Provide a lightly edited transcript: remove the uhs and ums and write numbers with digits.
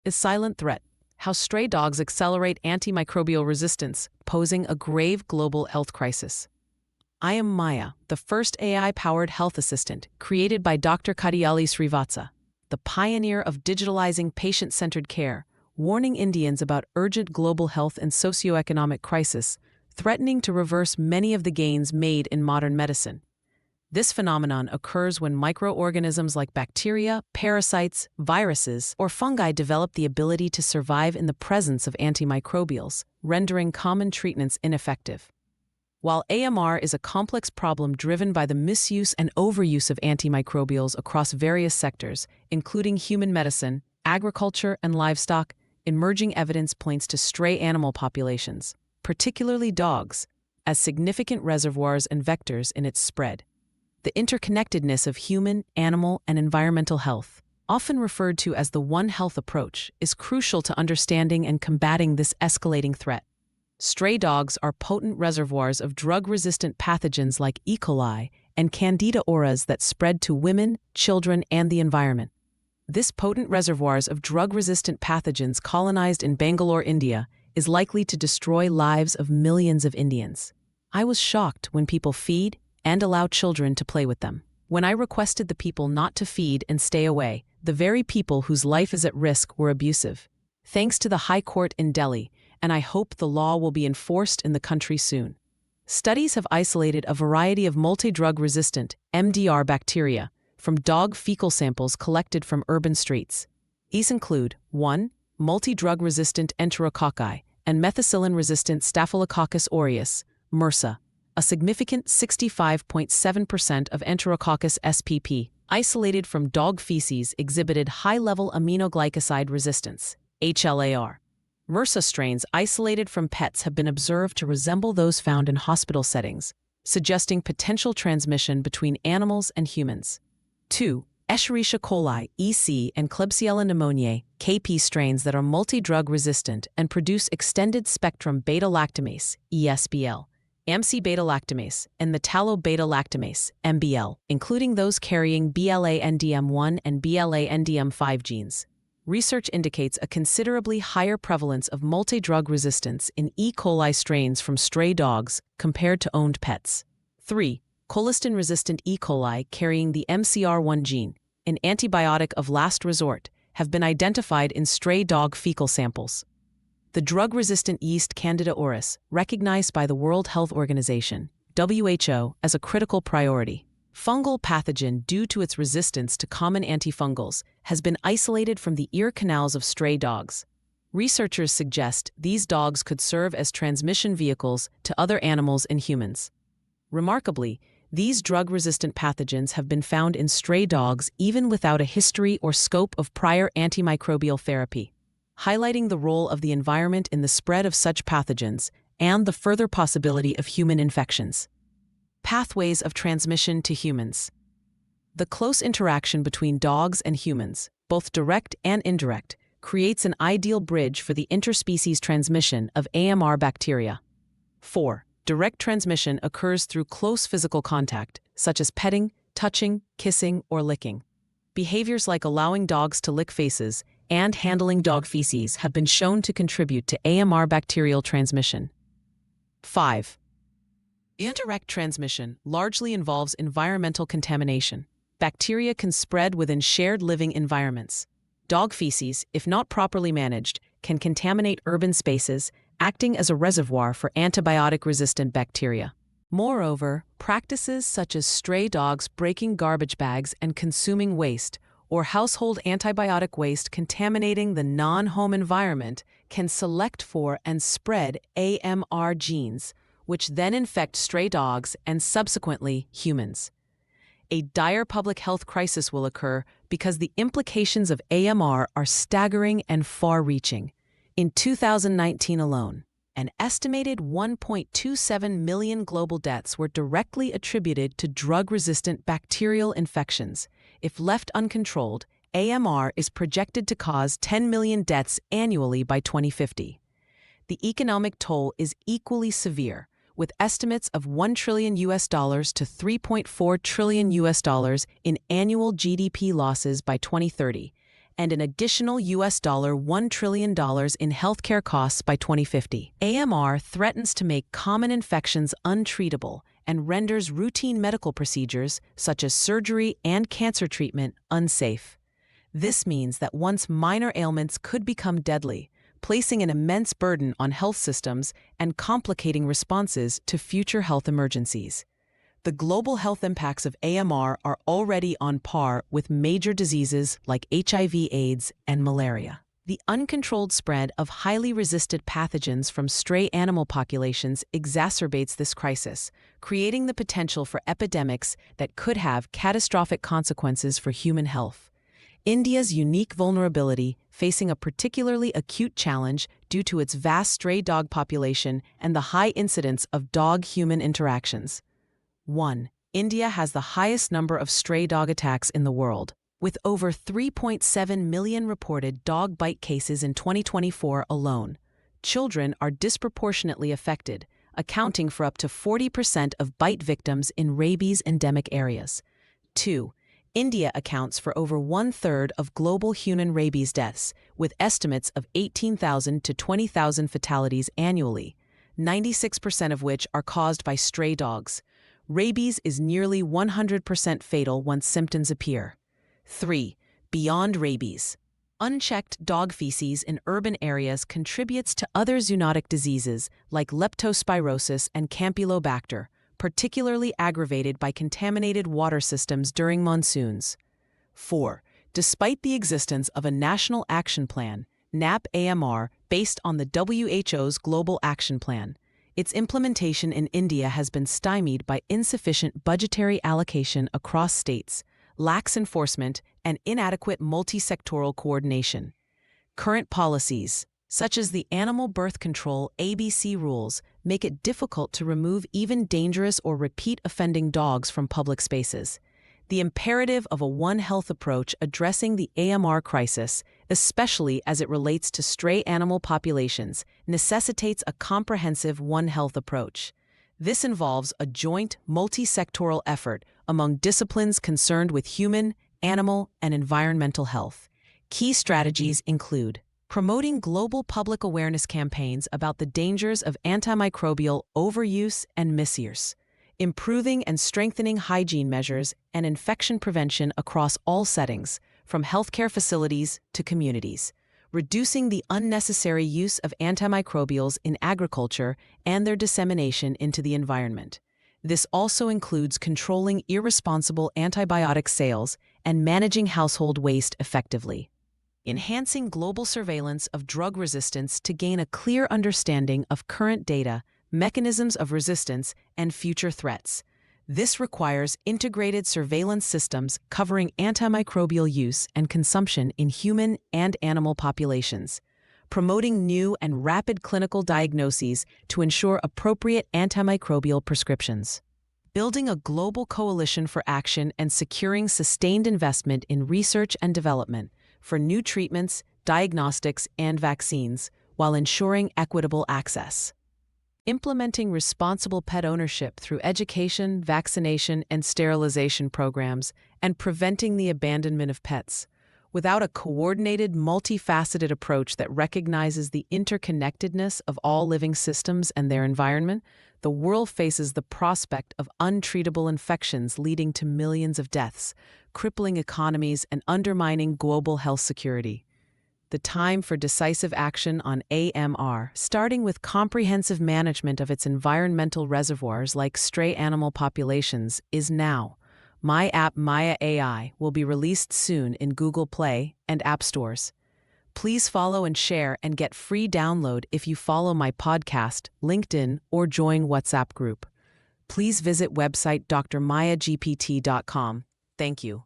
is silent threat. How stray dogs accelerate antimicrobial resistance, posing a grave global health crisis. I am Maya, the first AI-powered health assistant created by Dr. Kadiyali Srivatsa, the pioneer of digitalizing patient-centered care, warning Indians about urgent global health and socioeconomic crisis, threatening to reverse many of the gains made in modern medicine. This phenomenon occurs when microorganisms like bacteria, parasites, viruses, or fungi develop the ability to survive in the presence of antimicrobials, rendering common treatments ineffective. While AMR is a complex problem driven by the misuse and overuse of antimicrobials across various sectors, including human medicine, agriculture, and livestock, emerging evidence points to stray animal populations, particularly dogs, as significant reservoirs and vectors in its spread. The interconnectedness of human, animal, and environmental health, often referred to as the One Health approach, is crucial to understanding and combating this escalating threat. Stray dogs are potent reservoirs of drug-resistant pathogens like E. coli and Candida auris that spread to women, children, and the environment. This potent reservoirs of drug-resistant pathogens colonized in Bangalore, India, is likely to destroy lives of millions of Indians. I was shocked when people feed and allow children to play with them. When I requested the people not to feed and stay away, the very people whose life is at risk were abusive. Thanks to the High Court in Delhi, and I hope the law will be enforced in the country soon. Studies have isolated a variety of multi-drug-resistant (MDR) bacteria from dog fecal samples collected from urban streets. These include 1. Multi-drug-resistant enterococci and methicillin-resistant Staphylococcus aureus, MRSA. A significant 65.7% of Enterococcus spp, isolated from dog feces, exhibited high-level aminoglycoside resistance, HLAR. MRSA strains isolated from pets have been observed to resemble those found in hospital settings, suggesting potential transmission between animals and humans. 2. Escherichia coli, EC, and Klebsiella pneumoniae, KP strains that are multi-drug resistant and produce extended-spectrum beta-lactamase, ESBL, AMC-beta-lactamase, and metallo-beta-lactamase, MBL, including those carrying BLA-NDM1 and BLA-NDM5 genes. Research indicates a considerably higher prevalence of multi-drug resistance in E. coli strains from stray dogs compared to owned pets. 3. Colistin-resistant E. coli carrying the MCR1 gene, an antibiotic of last resort, have been identified in stray dog fecal samples. The drug-resistant yeast Candida auris, recognized by the World Health Organization, WHO, as a critical priority. Fungal pathogen due to its resistance to common antifungals has been isolated from the ear canals of stray dogs. Researchers suggest these dogs could serve as transmission vehicles to other animals and humans. Remarkably, these drug-resistant pathogens have been found in stray dogs even without a history or scope of prior antimicrobial therapy, highlighting the role of the environment in the spread of such pathogens and the further possibility of human infections. Pathways of transmission to humans. The close interaction between dogs and humans, both direct and indirect, creates an ideal bridge for the interspecies transmission of AMR bacteria. 4. Direct transmission occurs through close physical contact, such as petting, touching, kissing, or licking. Behaviors like allowing dogs to lick faces and handling dog feces have been shown to contribute to AMR bacterial transmission. 5. Indirect transmission largely involves environmental contamination. Bacteria can spread within shared living environments. Dog feces, if not properly managed, can contaminate urban spaces, acting as a reservoir for antibiotic-resistant bacteria. Moreover, practices such as stray dogs breaking garbage bags and consuming waste, or household antibiotic waste contaminating the non-home environment, can select for and spread AMR genes, which then infect stray dogs and subsequently humans. A dire public health crisis will occur because the implications of AMR are staggering and far-reaching. In 2019 alone, an estimated 1.27 million global deaths were directly attributed to drug-resistant bacterial infections. If left uncontrolled, AMR is projected to cause 10 million deaths annually by 2050. The economic toll is equally severe, with estimates of $1 trillion to $3.4 trillion in annual GDP losses by 2030, and an additional $1 trillion in healthcare costs by 2050. AMR threatens to make common infections untreatable and renders routine medical procedures, such as surgery and cancer treatment, unsafe. This means that once minor ailments could become deadly, placing an immense burden on health systems and complicating responses to future health emergencies. The global health impacts of AMR are already on par with major diseases like HIV/AIDS and malaria. The uncontrolled spread of highly resistant pathogens from stray animal populations exacerbates this crisis, creating the potential for epidemics that could have catastrophic consequences for human health. India's unique vulnerability, facing a particularly acute challenge due to its vast stray dog population and the high incidence of dog-human interactions. 1. India has the highest number of stray dog attacks in the world, with over 3.7 million reported dog bite cases in 2024 alone. Children are disproportionately affected, accounting for up to 40% of bite victims in rabies endemic areas. 2. India accounts for over one-third of global human rabies deaths, with estimates of 18,000 to 20,000 fatalities annually, 96% of which are caused by stray dogs. Rabies is nearly 100% fatal once symptoms appear. 3. Beyond rabies. Unchecked dog feces in urban areas contributes to other zoonotic diseases like leptospirosis and Campylobacter, particularly aggravated by contaminated water systems during monsoons. 4. Despite the existence of a national action plan, NAP-AMR, based on the WHO's Global Action Plan, its implementation in India has been stymied by insufficient budgetary allocation across states, lax enforcement, and inadequate multi-sectoral coordination. Current policies, such as the Animal Birth Control ABC rules, make it difficult to remove even dangerous or repeat offending dogs from public spaces. The imperative of a One Health approach addressing the AMR crisis, especially as it relates to stray animal populations, necessitates a comprehensive One Health approach. This involves a joint, multi-sectoral effort among disciplines concerned with human, animal, and environmental health. Key strategies include promoting global public awareness campaigns about the dangers of antimicrobial overuse and misuse, improving and strengthening hygiene measures and infection prevention across all settings, from healthcare facilities to communities, reducing the unnecessary use of antimicrobials in agriculture and their dissemination into the environment. This also includes controlling irresponsible antibiotic sales and managing household waste effectively. Enhancing global surveillance of drug resistance to gain a clear understanding of current data, mechanisms of resistance, and future threats. This requires integrated surveillance systems covering antimicrobial use and consumption in human and animal populations, promoting new and rapid clinical diagnoses to ensure appropriate antimicrobial prescriptions, building a global coalition for action and securing sustained investment in research and development for new treatments, diagnostics, and vaccines, while ensuring equitable access. Implementing responsible pet ownership through education, vaccination, and sterilization programs, and preventing the abandonment of pets. Without a coordinated, multifaceted approach that recognizes the interconnectedness of all living systems and their environment, the world faces the prospect of untreatable infections leading to millions of deaths, crippling economies, and undermining global health security. The time for decisive action on AMR, starting with comprehensive management of its environmental reservoirs like stray animal populations, is now. My app Maya AI will be released soon in Google Play and App Stores. Please follow and share and get free download if you follow my podcast, LinkedIn, or join WhatsApp group. Please visit website drmayagpt.com. Thank you.